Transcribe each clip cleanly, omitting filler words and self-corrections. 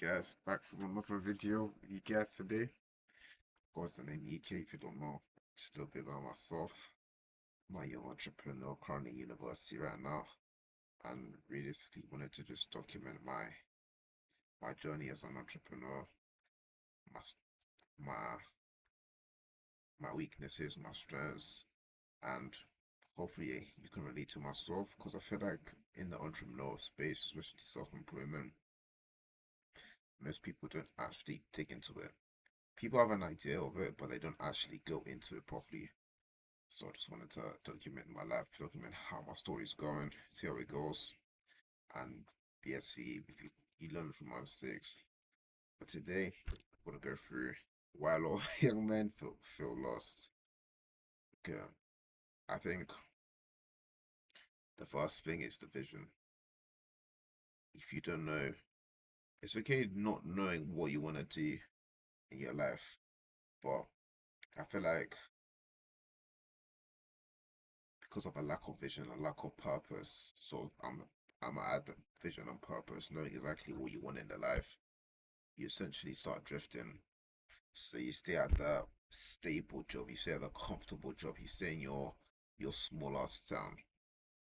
Guys, back from another video with you guys today. Of course, the name EK, if you don't know, just a little bit about myself. I'm a young entrepreneur currently in university right now, and realistically wanted to just document my journey as an entrepreneur, my my my weaknesses, my strengths, and hopefully you can relate to myself because I feel like in the entrepreneurial space, especially self-employment, most people don't actually dig into it. People have an idea of it, but they don't actually go into it properly. So I just wanted to document my life, document how my story is going, see how it goes, and BSC if you learn from my mistakes. But today, we're gonna go through why a lot of young men feel lost. Okay, I think the first thing is the vision. If you don't know, it's okay not knowing what you want to do in your life, but I feel like because of a lack of vision, a lack of purpose. So I'm gonna add the vision and purpose, knowing exactly what you want in the life. You essentially start drifting. So you stay at the stable job, you stay at the comfortable job, you stay in your small ass town.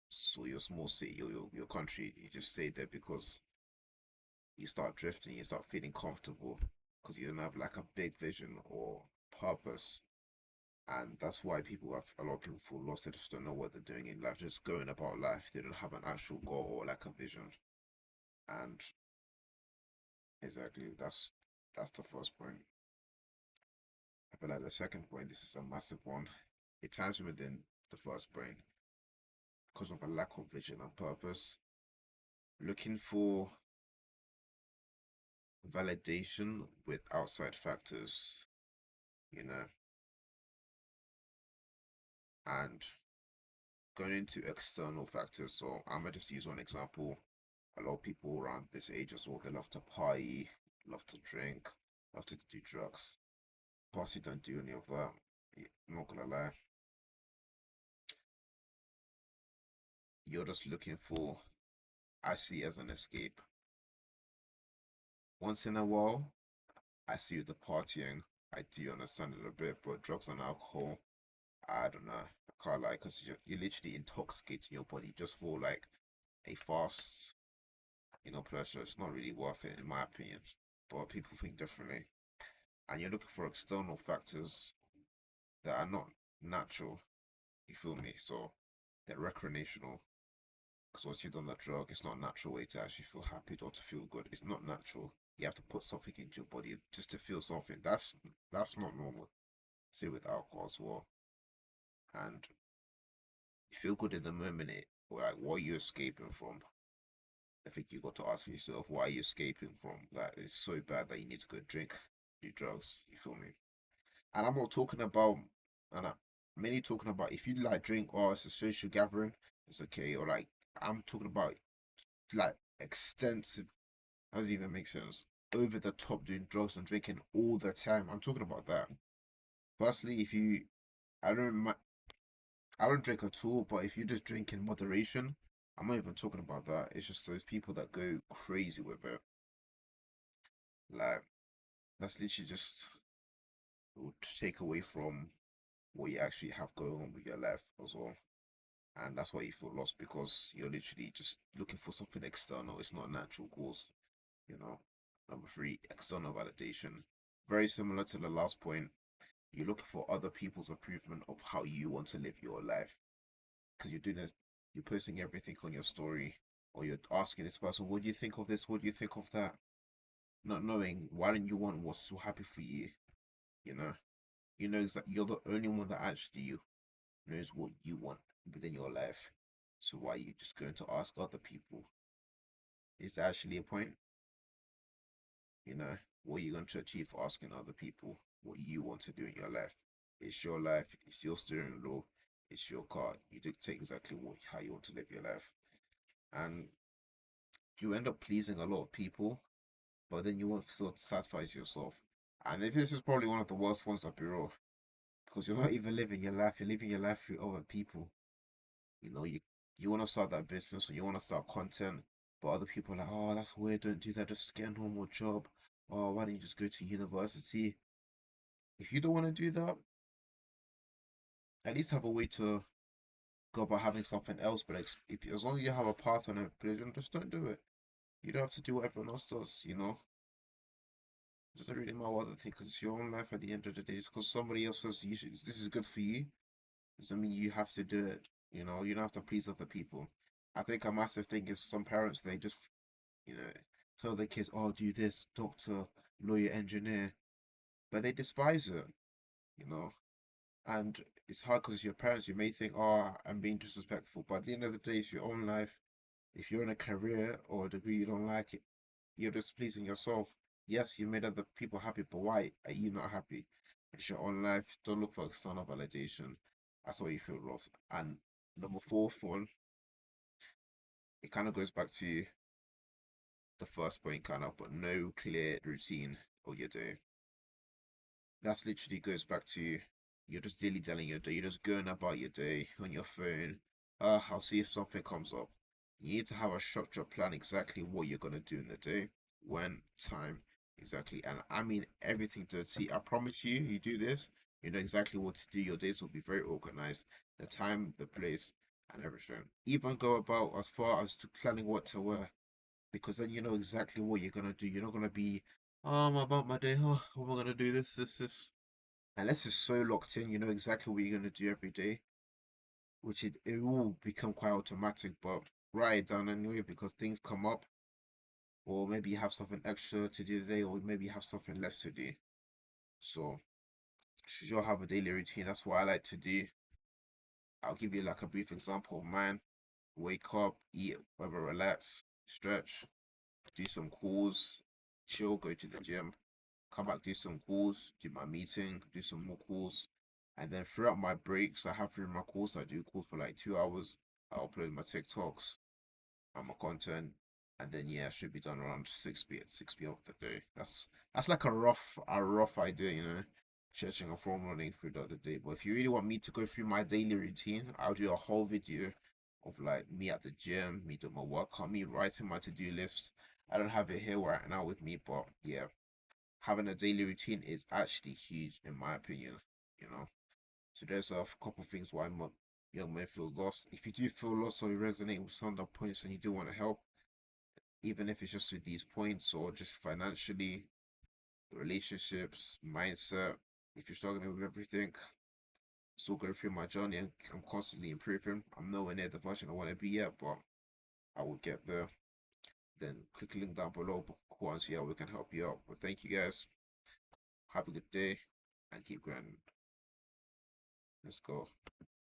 So your small city, your country, you just stay there because you start drifting, you start feeling comfortable because you don't have like a big vision or purpose. And that's why people have a lot of people feel lost. They just don't know what they're doing in life, just going about life. They don't have an actual goal or like a vision. And exactly, that's the first point. I feel like the second point, this is a massive one. It ties within the first point because of a lack of vision and purpose. Looking for validation with outside factors, you know, and going into external factors. So I'm gonna just use one example. A lot of people around this age as well, they love to party, love to drink, love to do drugs. Plus, you don't do any of that. I'm not gonna lie. You're just looking for, I see it as an escape. Once in a while, I see the partying. I do understand it a bit, but drugs and alcohol, I don't know. I can't lie, because you're literally intoxicating your body just for like a fast, pleasure. It's not really worth it, in my opinion. But people think differently. And you're looking for external factors that are not natural. You feel me? So they're recreational. Because once you've done that drug, it's not a natural way to actually feel happy or to feel good. It's not natural. You have to put something into your body just to feel something. That's not normal. Same with alcohol as well. And you feel good in the moment. Like, what are you escaping from? I think you got to ask yourself, what are you escaping from? That is so bad that you need to go drink, do drugs. You feel me? And I'm not talking about, and I'm mainly talking about if you like drink or it's a social gathering, it's okay. Or like, I'm talking about like extensive, how does it even make sense? Over the top doing drugs and drinking all the time. I'm talking about that. Firstly, if you, I don't, I don't drink at all, but if you just drink in moderation, I'm not even talking about that. It's just those people that go crazy with it. Like, that's literally just would take away from what you actually have going on with your life as well. And that's why you feel lost because you're literally just looking for something external. It's not a natural cause, you know. Number three, external validation. Very similar to the last point. You're looking for other people's improvement of how you want to live your life. Because you're doing this, you're posting everything on your story, or you're asking this person, what do you think of this? What do you think of that? Not knowing why don't you want what's so happy for you, you know? You know that you're the only one that actually knows what you want within your life. So why are you just going to ask other people? Is there actually a point? You know, what are you going to achieve for asking other people what you want to do in your life? It's your life, it's your steering wheel, it's your car. You dictate exactly how you want to live your life. And you end up pleasing a lot of people, but then you won't feel satisfied yourself. And if this is probably one of the worst ones I'll be real, because you're not even living your life, you're living your life through other people. You know, you want to start that business or you want to start content, But other people are like, oh, that's weird, don't do that, just get a normal job. Oh, why don't you just go to university? If you don't want to do that, at least have a way to go about having something else. But if as long as you have a path on it, please just don't do it. You don't have to do what everyone else does, you know? It doesn't really matter what they think, because it's your own life at the end of the day. It's because somebody else says this is good for you, doesn't mean you have to do it. You know, you don't have to please other people. I think a massive thing is some parents, they just, you know, tell their kids, oh, do this, doctor, lawyer, engineer, but they despise it, you know? And it's hard because your parents, you may think, oh, I'm being disrespectful, but at the end of the day, it's your own life. If you're in a career or a degree you don't like it, you're displeasing yourself. Yes, you made other people happy, but why are you not happy? It's your own life. Don't look for external validation. That's why you feel lost. And number fourth one, it kind of goes back to the first point, kind of, but no clear routine for your day. That's literally goes back to you're just dilly dallying your day. You're just going about your day on your phone. I'll see if something comes up. You need to have a structured plan exactly what you're gonna do in the day, when, time, exactly. And I mean everything to see. I promise you, you do this, you know exactly what to do. Your days will be very organized. The time, the place, and everything. Even go about as far as to planning what to wear, because then you know exactly what you're gonna do. You're not gonna be, I'm about my day. Oh, what am I gonna do? This. Unless it's so locked in, you know exactly what you're gonna do every day, which it will become quite automatic. But write it down anyway, because things come up, or maybe you have something extra to do today, or maybe you have something less to do. So should you have a daily routine? That's what I like to do. I'll give you like a brief example of mine. Wake up, eat, whatever, relax, stretch, do some calls, chill, go to the gym, come back, do some calls, do my meeting, do some more calls. And then throughout my breaks, I have during my calls, I do calls for like 2 hours. I upload my TikToks and my content. And then yeah, I should be done around 6 p.m. of the day. That's like a rough idea, you know, stretching a form running through the other day. But if you really want me to go through my daily routine, I'll do a whole video of like me at the gym, me doing my workout, me writing my to-do list. I don't have it here right now with me, but yeah, having a daily routine is actually huge in my opinion, you know. So there's a couple of things why young men feel lost. If you do feel lost or you resonate with some of the points and you do want to help, even if it's just with these points or just financially, relationships, mindset, if you're struggling with everything, still going through my journey and I'm constantly improving. I'm nowhere near the version I want to be yet, but I will get there. Then click the link down below, go and see how we can help you out. But thank you guys. Have a good day and keep grinding. Let's go.